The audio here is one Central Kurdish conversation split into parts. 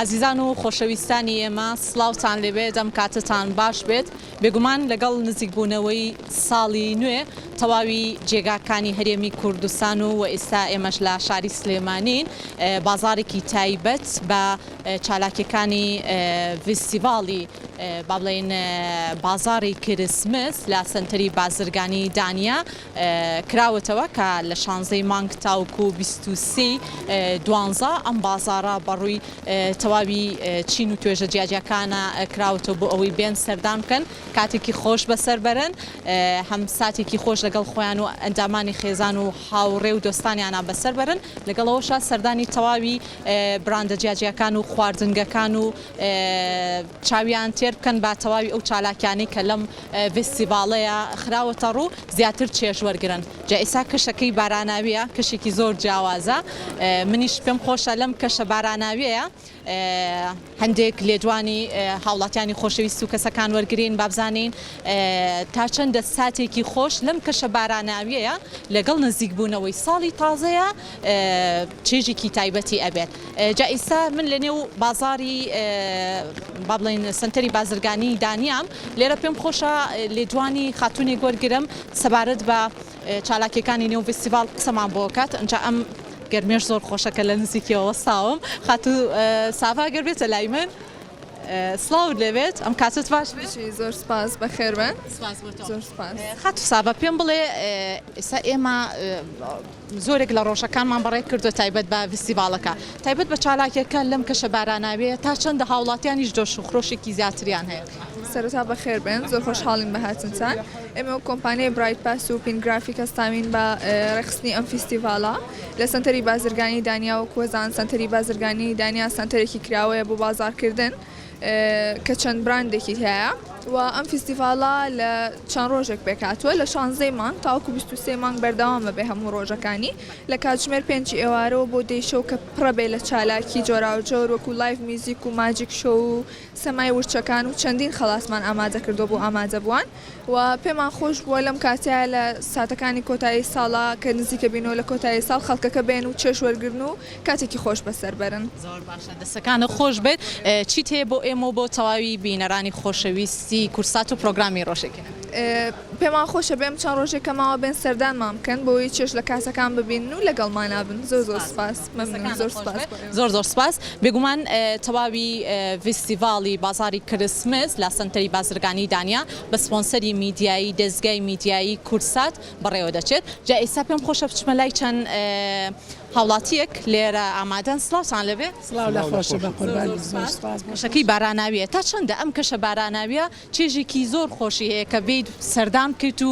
عزیزان و خۆشەویستانی ئێمە سڵاوتان لەبێت ئەم کاتتان باش بێت بێگومان لەگەڵ نزیکبوونەوەی ساڵی نوێ تەواوی جێگاکانی هەرێمی کوردستان و ئێستا ئێمەش لە شاری سلێمانین بازارێکی تایبەت بە چالاکیەکانی فستیڤاڵی با بڵێن بازاری کریسمس لە سنتەری بازرگانی دانیا کراوەتەوە کە لە 16 مانگ تاوکو 23 ئەم بازارە بەڕووی تەواوی چین و توێژە جیاجەکانە کراوەتەوە بۆ ئەوەی بێن سەردان بکەن کاتێکی خۆش بەسەر بەرن هەم ساتێکی خۆش لەگەڵ خۆیان و ئەندامانی خێزان و هاوڕێ و دۆستانیانە بەسەر بەرن لەگەڵەوەشە سەردانی تەواوی براندە جیاجیەکان و خواردنگەکان و چاویان تێر بکەن با تەواوی ئەو چالاکیانی کە لەم فستیڤاڵەیە خراوەتە ڕوو زیاتر چێژ وەرگرن جا ئێستا کەشەکەی باراناویە کەشێکی زۆر جیاوازە منیش پێم خۆشە لەم کەشە باراناویەیە هەندێک لێدوانی هاوڵاتیانی خۆشەویست و کەسەکان وەرگرین بابزانین تا چەندە ساتێکی خۆش لەم کەشە باراناویەیە لەگەڵ نزیکبوونەوەی ساڵی تازەیە چێژێکی تایبەتی ئەبێت جا ئێستا من لە نێو بازاری با بڵێن سنتەری بازرگانی دانیام لێرە پێم خۆشە لێدوانی خاتونی گۆرگرم سەبارەت بە چالاکیەکانی نێو فستیڤاڵ قسەمان بۆ کات ئەنجا ئەم گەرمێش زۆر خۆشەکە لە نزیکیەوە ساوم خاتو ساوا گەربێتە لای من سڵاو لەوێت ئەم کاتت باش زۆر سپاس بەخێربن زۆر سپاس خاتو ساوا پێم بڵێ ئێستا ئێمە زۆرێک لە ڕۆژەکانمان بەڕێ کردو تایبەت بە فستیڤاڵەکە تایبەت بە چالاکیەکە لەم کەشە باراناوێ تا چەندە هاوڵاتیانیش دۆش و خرۆشێکی زیاتریان هەیە سەرەتا بەخێربن زۆر خۆشحاڵین بە هاتنتان ئێمە کۆمپانیای برایت پاس و پینگرافیک هەستاوین بە ڕێخستنی ئەم فستیڤاڵە لە سنتەری بازرگانی دانیا و کۆزان سنتەری بازرگانی دانیا سنتەرێکی کراوەیە بۆ بازارکردن کە چەند براندێکی هەیە و ئەم فستیڤاڵە لە چەند ڕۆژێک پێکاتوە لە 16 مانگ تاوکو 23 مانگ بەردەوامە بێ هەموو ڕۆژەکانی لە کاتژمێر 5 ئێوارەوە بۆ دەیشەو کە پڕەبێ لە چالاکی جۆراوجۆر وەکو لایڤ میوزیک و ماجیک شۆ و سەمای ورچەکان و چەندین خەڵاسمان ئامادە کردو بۆ ئامادە بووان و پێمان خۆش بووە لەم کاتەیە لە ساتەکانی کۆتایی ساڵا کە نزیکە بینەوە لە کۆتایی ساڵ خەڵکەکە بێن و چێژ وەرگرن و کاتێکی خۆش بەسەر بەرن زۆر باشە دەستەکانە خۆش بێت چیت هەیە بۆ ئێمە بۆ تەواوی بینەرانی خۆشەویستی کورسات و پرۆگرامی ڕۆژێکی پێمان خۆشە بێم چەند ڕۆژێکەماوە بێن سەردانمان بکەن بۆی چێژ لە کاسەکان ببین و لەگەڵمان نابن زۆر زۆر سپاس زۆر سپاس زۆر زۆر سپاس بێگومان تەواوی فستیڤاڵی بازاری کریسمس لە سنتەری بازرگانی دانیا بە سپۆنسەری میدیایی دەستگای میدیایی کورسات بەڕێوە دەچێت جا ئێستا پێم خۆشە بچمە لای چەند هاوڵاتیەک لێرە ئامادەن سڵاوتان لەبێ سڵاو لە خۆشە بە قوربانی زۆر سپاس کەشەکەی باراناویە تا چەندە ئەم کەشە باراناویە چێژێکی زۆر خۆشی هەیە کە بیت سەردان بکەیت و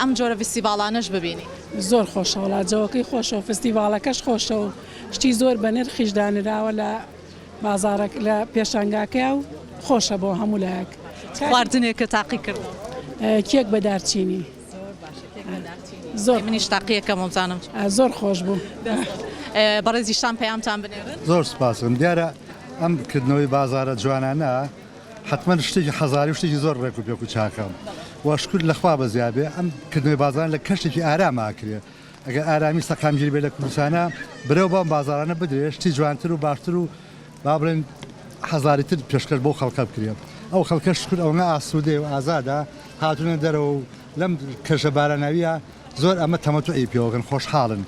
ئەم جۆرە فستیڤاڵانەش ببینی زۆر خۆشە وڵاتجەوەکەی خۆشە و فستیڤاڵەکەش خۆشە و شتی زۆر بە نرخیش دانراوە لە بازارێک لە پێشانگاکەیە و خۆشە بۆ هەموو لایەک خواردنێکە تاقی کردەوە کێک بە دارچینی زۆر منیش تاقیەکەم وەزانم زۆر خۆش بوو بەڕێزی شان پەیامتان بنێرن زۆر سپاسم دیارە ئەم کردنەوەی بازارە جوانانە حتمما شتێکی حەزاری شتێکی زۆر ڕێک و پێک و چاکەم واشکر لەخوا بە زیابێ ئەم کردنەوەی بازاران لە کەشتێکی ئاراماکرێ ئەگەر ئارامی سەقامگیری بێ لە کوردستانە برەو بەم بازارانە بدرێ شتی جوانتر و باشتر و با بڵێن حەزاریتر پێشکەش بۆ خەڵکە بکرێ ئەو خەڵکە شکر ئەوە ئاسوودێ و ئازادە هاتوونە دەرەوە و لەم کەشە باراناویە زۆر ئەمە تەمەتوعی پێوەکەن خۆشحاڵن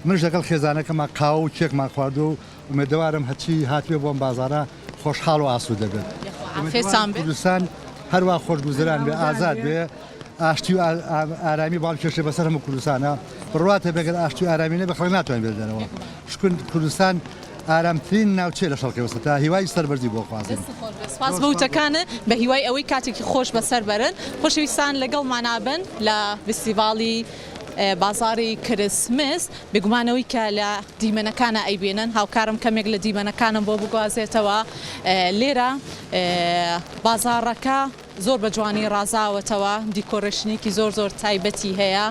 منش لەگەڵ خێزانەکەمان قاوە و کێکمان خواردو و ئومێدەوارم هەچی هاتوێ بۆم بازارە خۆشحاڵ و ئاسوودە بێت کوردستان هەروە خۆشگوزەران بێ ئازاد بێ ئاشتی و ئارامی باڵ کێشە بەسەر هەموو کوردستانە بڕواتە بێگەر ئاشتی و ئارامینە بە خەڵک ناتوانین بێدەرەوە شکر کوردستان ئارامترین ناوچێ لە شەڵکی وەسە تا هیوای سەربەرزی بۆ خوازن سپاس بە وتەکانە بە هیوای ئەوەی کاتێکی خۆش بەسەر بەرن خۆشەویستان لەگەڵمانابن لە فستیڤاڵی بازاری کریسمس بێگومانەوەی کە لە دیمەنەکانە ئەیبێنن هاوکارم کەمێک لە دیمەنەکانم بۆ بگوازێتەوە لێرە بازارەکە زۆر بە جوانی ڕازاوەتەوە دیکۆڕشنێکی زۆر زۆر تایبەتی هەیە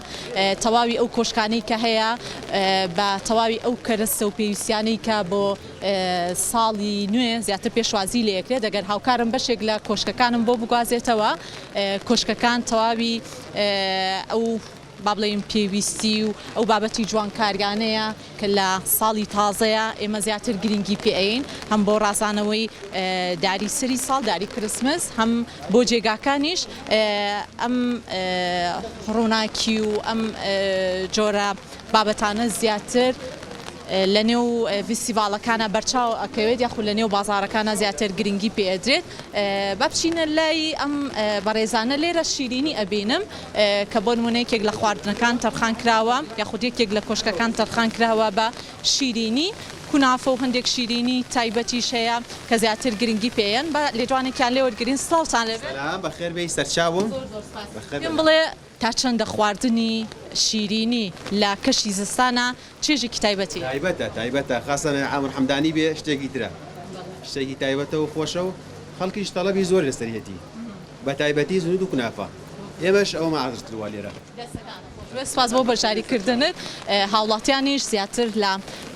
تەواوی ئەو کۆشکانەی کە هەیە بە تەواوی ئەو کەرەستە و پێویستیانەی کە بۆ ساڵی نوێ زیاتر پێشوازی لە یەکرێت دەگەر هاوکارم بەشێک لە کۆشکەکانم بۆ بگوازێتەوە کۆشکەکان تەواوی ئەو با بڵێین پێویستی و ئەو بابەتی جوانکاریانەیە کە لە ساڵی تازەیە ئێمە زیاتر گرنگی پێین هەم بۆ ڕازانەوەی داری سری ساڵ داری کرسمس هەم بۆ جێگاکانیش ئەم ڕووناکی و ئەم جۆرە بابەتانە زیاتر لە نێو فیستیڤالەکانە بەرچاو ئەکەوێت یاخود لە نێو بازارەکانە زیاتر گرنگی پێدرێت با بچینە لای ئەم بەڕێزانە لێرە شیرینی ئەبینم کە بۆ نمونەیەکێک لە خواردنەکان تەرخان کراوە یاخود یەکێک لە کۆشکەکان تەرخان کراوە بە شیرینی کونافە و هەندێک شیرینی تایبەتیش هەیە کە زیاتر گرنگی پێیان بە لێدوانێکیان لێ وەرگرین سڵاوتان لەبێت بەخێر بێی سەرچاوم پێم بڵێ تا چەندە خواردنی شیرینی لە کەشی زستانە چێژێکی تایبەتی تایبەتە خاصە عامر حەمدانی بێ شتێکی ترە شتێکی تایبەتە و خۆشە و خەڵکیش تەڵەبی زۆر لەسەرەتی بە تایبەتی زود و کنافە ئێمەش ئەومە ئازرتوا لێرە سپاس بۆ بەشاریکردنت هاوڵاتیانیش زیاتر لە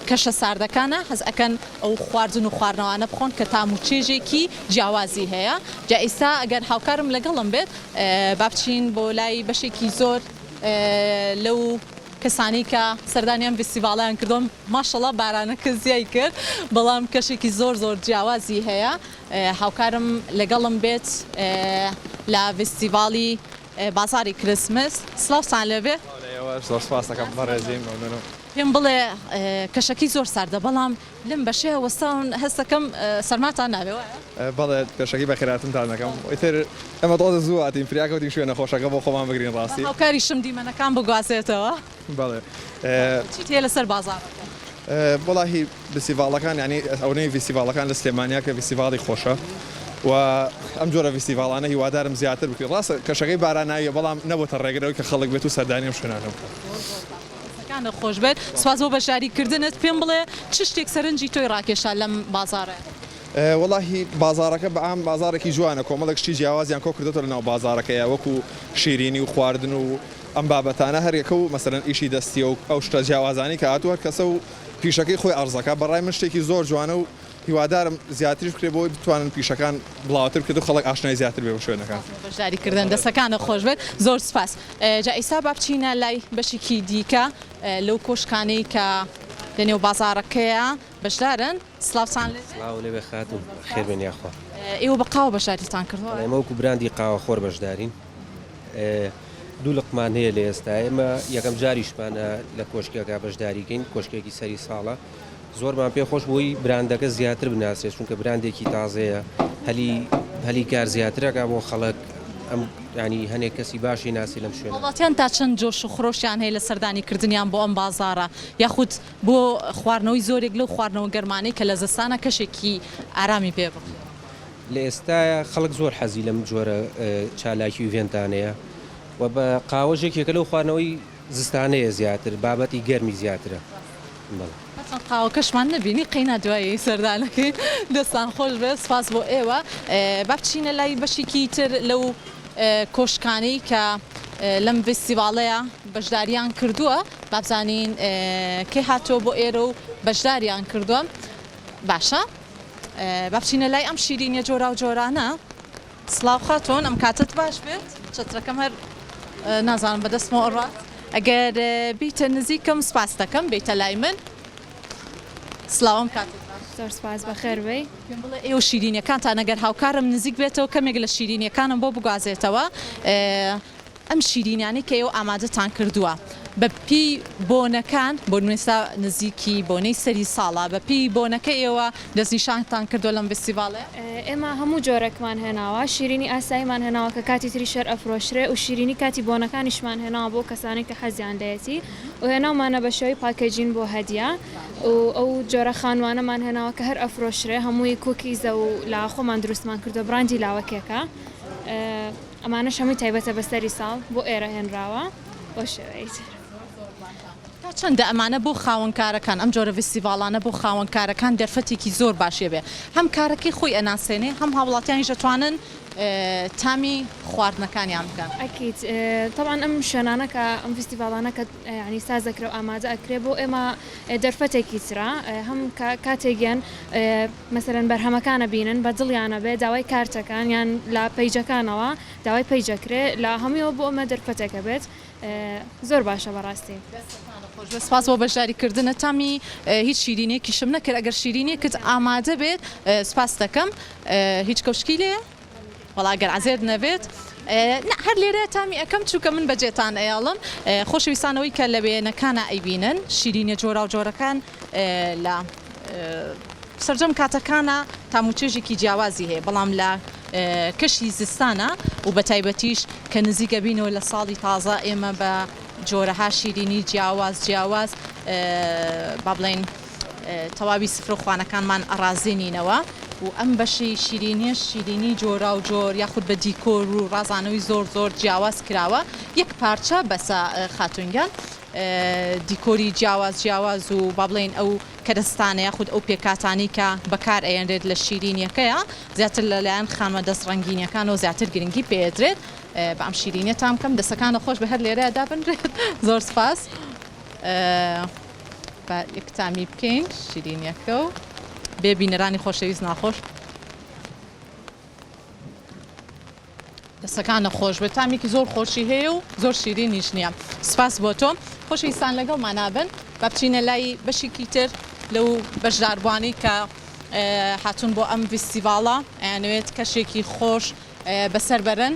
کەشە ساردەکانە حەز ئەکەن ئەو خواردن و خواردنەوانە بخۆن کە تام و چێژێکی جیاوازی هەیە جا ئێستا ئەگەر هاوکارم لەگەڵم بێت با بچین بۆ لای بەشێکی زۆر لەو کەسانی کە سەردانیان فیستیڤاڵیان کردوم ماشەڵڵا بارانەکە زیای کرد بەڵام کەشێکی زۆر زۆر جیاوازی هەیە هاوکارم لەگەڵم بێت لە فیستیڤاڵی بازاری کرسمس سڵاوتان لەبێ زۆر سپاس دەکەم بەڕێزیم مەمنونم پێم بڵێ کەشەکەی زۆر ساردە بەڵام لەم بەشەیە وەستاون هەستەکەم سەرماتان ناوێ بەڵێ پێشەکی بە خێراتمتان دەکەم ئیتر ئەمە تۆزە زوو هاتین فریاکەوتین شوێنە خۆشەکە بۆ خۆمان بگرین ڕاستی هاوکاری شم دیمەنەکان بگوازێتەوە بەڵێ چیت هەیە لەسەر بازار وەڵاهی فیستیڤاڵەکان ینی ئەوەی فیستیڤاڵەکان لە سلێمانیا کە فیستیڤاڵی خۆشە و ئەم جۆرە فیستیڤاڵانە هیوادارم زیاتر بکرێت ڕاستە کەشەکەی باراناییە بەڵام نەبووتە ڕێگرەوەی کە خەڵک بێت و سەردانیم شوێنانە کانە خۆش بێت سواز بۆ بەشاریکردنت پێم بڵێ چ شتێک سەرنجی تۆی ڕاکێشە لەم بازارە وەڵاهی بازارەکە بەعام بازارێکی جوانە کۆمەڵێک شتی جیاوازیان کۆ کردێتەوە لەناو بازارەکەیە وەکو شیرینی و خواردن و ئەم بابەتانە هەرێکە و مەسەرەن ئیشی دەستیە و ئەو شتە جیاوازانی کە هاتووە کەسە و پیشەکەی خۆی ئەرزەکە بەڕای من شتێکی زۆر جوانە و هیوادارم زیاتریش بکرێ بۆی بتوانن پیشەکان بڵاوتر کرد و خەڵک ئاشنای زیاتر بێ بە شوێنەکان بەشداریکردن دەستەکانە خۆش بێت زۆر سپاس جا ئێستا با بچینە لای بەشێکی دیکە لەو کۆشکانەی کە لە نێو بازارەکەیە بەشدارن سڵاوتان لێ بێ خاتون خێر بێن یاخوا ئێوە بە قاوە بەشداریتان کردەوە ئێمە وەکو براندی قاوە خۆر بەشدارین دوو لقمان هەیە لە ئێستا ئێمە یەکەم جاریشمانە لە کۆشکێکا بەشداریکەین کۆشکێکی سەری ساڵە زۆرمان پێ خۆش بۆی براندەکە زیاتر بناسرێت چونکە براندێکی تازەیە هەلی کار زیاترەکە بۆ خەڵک ئەم ینی هەنێک کەسی باشی ناسی لەم شوێنە وڵاتیان تا چەند جۆش و خۆشیان هەیە لە سەردانیکردنیان بۆ ئەم بازارە یاخود بۆ خواردنەوەی زۆرێک لەو خواردنەوە گەرمانەی کە لە زستانە کەشێکی ئارامی پێ بڕ لە ئێستاە خەڵک زۆر حەزی لەم جۆرە چالاکی و وێنتانەیە و بە قاوەژێکێکە لەو خواردنەوەی زستانەیە زیاتر بابەتی گەرمی زیاترە قاوەکەشمان نبینی قەینا دوایی سەردانەکەی دەستان خۆش بێت سپاس بۆ ئێوە با بچینە لای بەشێکی تر لەو کۆشکانەی کە لەم فیستیڤاڵەیە بەشداریان کردووە بابزانین کێ هاتۆ بۆ ئێرە و بەشداریان کردووە باشە با بچینە لای ئەم شیرینیە جۆرا و جۆرانە سڵاو خاتۆن ئەم کاتت باش بێت چەترەکەم هەر نازانم بەدەستمەوە ڕات ئەگەر بیتە نزیکم سپاس دەکەم بیتە لای من سلااوم کات زۆر سپاس بەخێر بێ پێم بڵێ ئێوە شیرینیەکانتان ئەگەر هاوکارم نزیک بێتەوە کەمێک لە شیرینیەکانم بۆ بگوازێتەوە ئەم شیرینیانی کە ئێوە ئامادەتان کردووە بە پێی بۆنەکان بۆ نوێستا نزیکی بۆنەی سەری ساڵە بە پێی بۆنەکە ئێوە دەستنیشانتان کردو لەم فستیڤاڵێ ئێمە هەموو جۆرەکمان هێناوە شیرینی ئاساییمان هێناوە کە کاتی تری شەر ئەفرۆشرێ و شیرینی کاتی بۆنەکانیشمان هێناوە بۆ کەسانی کە حەزیان دەیەتی و هێناومانە بە شێوەی پاکەجین بۆ هەدیە و ئەو جۆرە خانوانەمان هێناوە کە هەر ئەفرۆشرێ هەمووی کوکیزە و لاخۆمان دروستمان کردو براندی لاوەکێکە ئەمانە هەمووی تایبەتە بەسەری ساڵ بۆ ئێرە هێنراوە بۆ شێوەیە چەندە ئەمانە بۆ خاوەنکارەکان ئەم جۆرە فستیڤالانە بۆ خاوەنکارەکان دەرفەتێکی زۆر باشێ بێ هەم کارەکەی خۆی ئەناسێنێ هەم هاوڵاتیانی دەتوانن تامی خواردنەکانیان بکەن ئەکییت طبعاً ئەم شوێنانەکە ئەم فستیڤالانەکە ینی سازەکرێ و ئامادە ئەکرێ بۆ ئێمە دەرفەتێکی ترا هەم کاتێکیان مەسەرەن بەرهەمەکانە بینن بە دڵیانە بێ داوای کارتەکان یان لە پەیجەکانەوە داوای پەیجەکرێ لە هەموویەوە بۆ ئەمە دەرفەتێکە بێت زۆر باشە بەڕاستی. سپاس بۆ بەشداریکردنە تامی هیچ شیرینێکیشم نەکرد ئەگەر شیرینێکت ئامادە بێت سپاس دەکەم هیچ کەوشکی لێ وەڵاگەر عزێر نەبێت هەر لێرە تامی ئەەکەم چووکە من بەجێتان ئەیاڵم خۆشەویستانەوەی کە لە وێنەکانە ئەیبینن شیرینە جۆرا و جۆرەکان لە سەرجەم کاتەکانە تاموچێژێکی جیاوازی هەیە بەڵام لە کەشی زستانە و بە تایبەتیش کە نزیکە بینەوە لە ساڵی تازە ئێمە بە جۆرەها شیرینی جیاواز با بڵێن تەواوی سفرەخوانەکانمان ئەڕازێنینەوە و ئەم بەشی شیرینی جۆرا و جۆر یاخود بە دیکۆر و ڕازانەوەی زۆر جیاواز کراوە یەک پارچە بەسە خاتونگیان دیکۆری جیاواز و با بڵێن ئەو کەرستانە یاخود ئەو پێکاتانی کە بەکار ئەێنرێت لە شیرینیەکەیە زیاتر لەلایەن خانمە دەستڕەنگینیەکانەوە زیاتر گرنگی پێدرێت بە ئەم شیرینیە تام بکەم دەستەکانە خۆش بە هەر لێرە دابنرێت زۆر سپاس بە یەکتامی بکەین شیرینیەکە و بێبینەرانی خۆشەویست ناخۆش دەستەکانە خۆش بێت تامێکی زۆر خۆشی هەیە و زۆر شیرینیش نییە سپاس بۆ تۆ خۆشەویستان لەگەڵمانابن با بچینە لای بەشێکی تر لەو بەشداربوانی کە هاتوون بۆ ئەم فستیڤاڵە ئەیانوێت کەشێکی خۆش بەسەر بەرن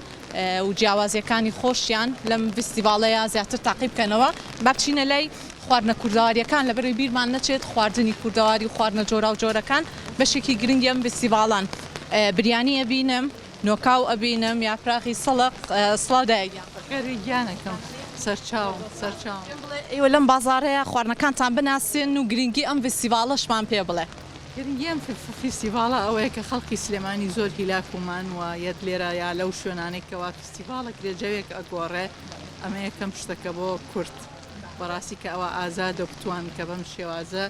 و جیاوازیەکانی خۆشیان لەم فستیڤاڵەیە زیاتر تاقیب بکەنەوە با بچینە لای خواردنە کوردەواریەکان لەبەرەوەی بیرمان نەچێت خواردنی کوردەواری و خواردنە جۆرا و جۆرەکان بەشێکی گرنگی ئەم فستیڤاڵان بریانی ئەبینم نۆکاو ئەبینم یافراخی سەڵق سڵاودایگیانەکەم سەرچاو ئێوە لەم بازارەیە خواردنەکانتان بناسێن و گرنگی ئەم فستیڤاڵەشمان پێ بڵێ گرنگیان فستیڤاڵە ئەوەیە کە خەڵکی سلێمانی زۆر هیلاکومان وایەت لێرە یا لەو شوێنانێکەوە فستیڤاڵە کرێجەوێک ئەگۆڕێ ئەمە یەکەم شتەکە بۆ کورد بەڕاستی کە ئەوە ئازادە بتوان کە بەم شێوازە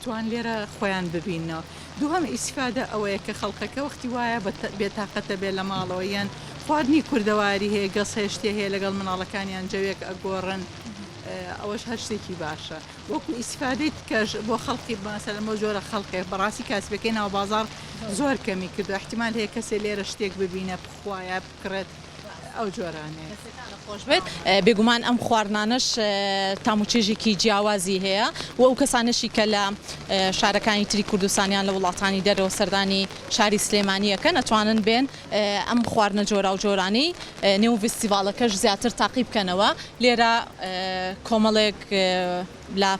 توان لێرە خۆیان ببینەوە دووەم ئیسفادە ئەوەیە کە خەڵکەکە وەختی وایە بێتاقەتە بێ لە ماڵەوەیان خواردنی کوردەواری هەیە گەس هێشتێ هەیە لەگەڵ مناڵەکانیان جەوێک ئەگۆڕن ئەوەش هەر شتێکی باشە وەکو ئیسفادەیت کەش بۆ خەڵکی باسە لەمە جۆرە خەڵکێ بەڕاستی کاسبەکەی ناو بازار زۆر کەمی کردو احتیمال هەیە کەسێ لێرە شتێک ببینە بخوایە بکڕێت ئەو جۆرانەیە خۆش بێت بێگومان ئەم خواردنانش تاموچێژێکی جیاوازی هەیە و ئەو کەسانشی کە لە شارەکانی تری کوردستانیان لە وڵاتانی دەرەوە سەردانی شاری سلێمانیەکە نەتوانن بێن ئەم خواردنە جۆرا و جۆرانی نێو فستیڤاڵەکەش زیاتر تاقیب بکەنەوە لێرە کۆمەڵێک لە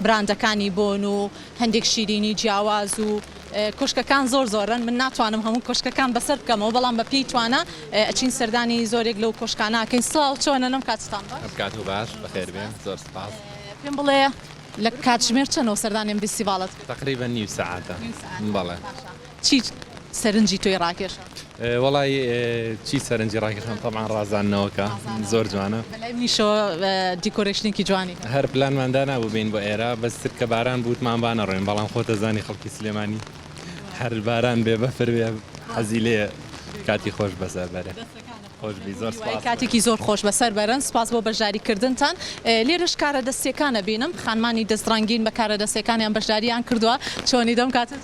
براندەکانی بۆن و هەندێک شیرینی جیاواز و کۆشکەکان زۆرن من ناتوانم هەموو کۆشکەکان بەسەر بکەمەوە بەڵام بە پێی توانە ئەچین سەردانی زۆرێک لەو کۆشکاناکەین سڵاو چۆنە نەم کاتتان کات و باش بەخێر بێن زۆر سپاس پێم بڵێ لە کاتژمێر چەنەوە سەردانیم فستیڤاڵەت تقریبا نیو ساعتە بەڵێ چی سەرنجی تۆی ڕاکێشە وڵی چی سەرنجی ڕاکێشان تەمان ڕازانەوەکە زۆر جوانە میشەوە دیکۆرێشنێکی جوانی هەر پلانماندا نبوو بین بۆ ئێرە بەستر کە باران بوتمان ڕۆین بەڵام خۆتە زانی خەڵکی سلێمانی هەر باران بێ بەفر بێ حەزی لێ کاتی خۆش بەسەر بەرە کاتێکی زۆر خۆش بەسەر بەرن سپاس بۆ بەشداریکردنتان لێرەش کارە دەستیەکانە بینم خانمانی دەستڕەنگین بە کارە دەستیەکانیان بەشداریان کردووە چۆنی دەم کاتە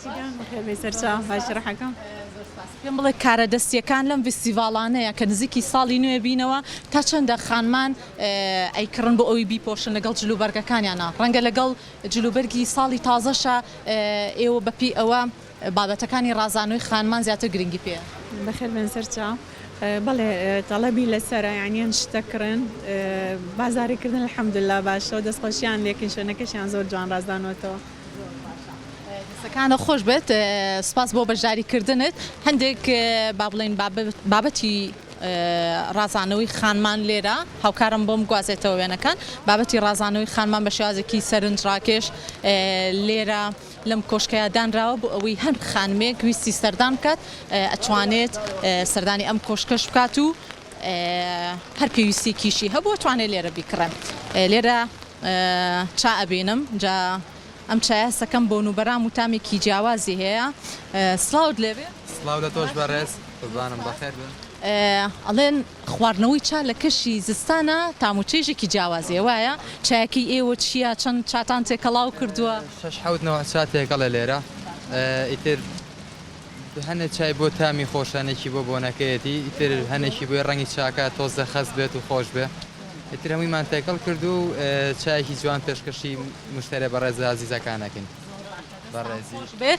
پێم بڵێ کارە دەستیەکان لەم فستیڤاڵانەیە کە نزیکی ساڵی نوێ بینەوە تا چەندە خانمان ئەیکڕن بۆ ئەوی بیپۆشن لەگەڵ جلوبەرگەکانیانە ڕەنگە لەگەڵ جلوبەرگی ساڵی تازەشە ئێوە بەپی ئەوە بابەتەکانی ڕازانەوەی خانمان زیاتر گرنگی پێ بەخێر بن سەرچا بەڵێ تەڵەبی لەسەرە یانیان شتەکردن بازاریکردن الحەمدوللا باشە و دەستخۆشیان لێکن شوێنەکەشیان زۆر جوان ڕازدانەوەتەوە دەستەکانە خۆش بێت سپاس بۆ بەشداریکردنت هەندێک با بڵێن بابەتی ڕازانەوەی خانمان لێرە هاوکارم بۆم گوازێتەوە وێنەکان بابەتی ڕازانەوەی خانمان بە شێوازێکی سەرنج ڕاکێش لێرە لەم کۆشکەیە دانراوە بۆ ئەوەی هەر خانمێک ویستی سەردان بکات ئەتوانێت سەردانی ئەم کۆشکەش بکات و هەر پێویستێکیشی هەبوو توانێت لێرە بیکڕێن لێرە چا ئەبێنم جا ئەم چایە سەکەم بۆ نوبەرام و تامێکی جیاوازی هەیە سلااوت لێبێ سلااو لە تۆش بەڕێز بزانم بەخێر بن ئەڵێن خواردنەوەی چا لە کەشی زستانە تاموچێژێکی جیاوازیە وایە چایەکەی ئێوە چییە چەند چاتان تێکەڵاو کردووە 6 چاتێکەڵە لێرە ئیتر هەنێ چای بۆ تامی خۆشانێکی بۆ بۆنەکەیەتی ئیتر هەنێکی بۆی ڕەنگی چاکە تۆزە خەست بێت و خۆش بێ ئیتر هەموویمان تێکەڵ کرد و چایەکی جوان پێشکەشی مشتێرە بەڕێز عزیزەکانەکەین بێ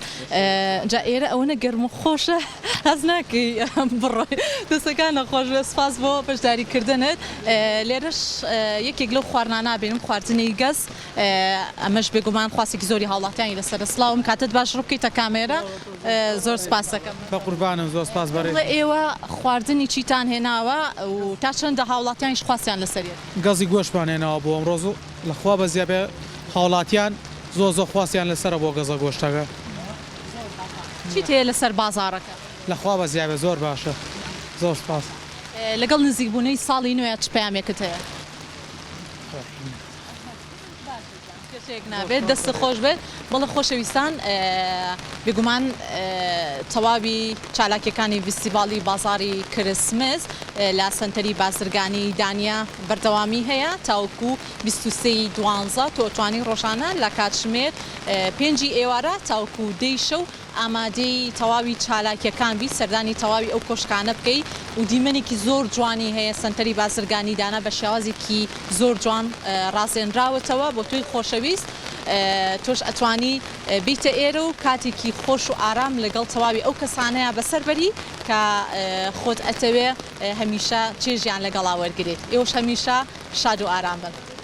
جا ئێرە ئەوەنە گەرم و خۆشە هەز ناکەی بڕۆی دەستەکانە خۆش بێ سپاس بۆ بەشداریکردنت لێرەش یەکێک لەو خواردنانە بێنم خواردنی گەز ئەمەش بێگومان خواسێکی زۆری هاوڵاتیانی لەسەر سلااوم کاتت باش ڕووکەیتە کامێرە زۆر سپاس دەکەم بە قوربانم زۆر سپاس بەڕێز ئێوە خواردنی چیتان هێناوە و تا چەندە هاوڵاتیانیش خواستیان لەسەریە گەزی گۆشتمان هێناوە بۆ ئەمڕۆز و لەخوا بە زیابێ هاوڵاتیان زۆر خواستیان لەسرە بۆ گەزە گۆشتەکە چیت هەیە لەسەر بازاڕەکە لەخوا بە زیابێ زۆر باشە زۆر سپاس لەگەڵ نزیکبوونەی ساڵی نوێ چ پەیامێکت هەیە نابێت دەست خۆش بێت بەڵە خۆشەویستان بێگومان تەواوی چالاکیەکانی فیستیڤاڵی بازاری کرسمس لە سنتەری بازرگانی دانیا بەردەوامی هەیە تاوەکو 23 دوانزە تۆتوانی ڕۆژانە لە کاتژمێر 5 ئێوارە تاوەکو 10 شەو ئامادەی تەواوی چالاکیەکان بی سەردانی تەواوی ئەو کۆشکانە بکەیت و دیمەنێکی زۆر جوانی هەیە سنتەری بازرگانی دانا بە شێوازێکی زۆر جوان ڕازێنراوەتەوە بۆ توی خۆشەویست تۆش ئەتوانی بیتە ئێرە و کاتێکی خۆش و ئارام لەگەڵ تەواوی ئەو کەسانەیە بەسەربەری کە خۆت ئەتەوێ هەمیشە چێژیان لەگەڵا وەرگێت ئێوەش هەمیشە شاد و ئارام بن.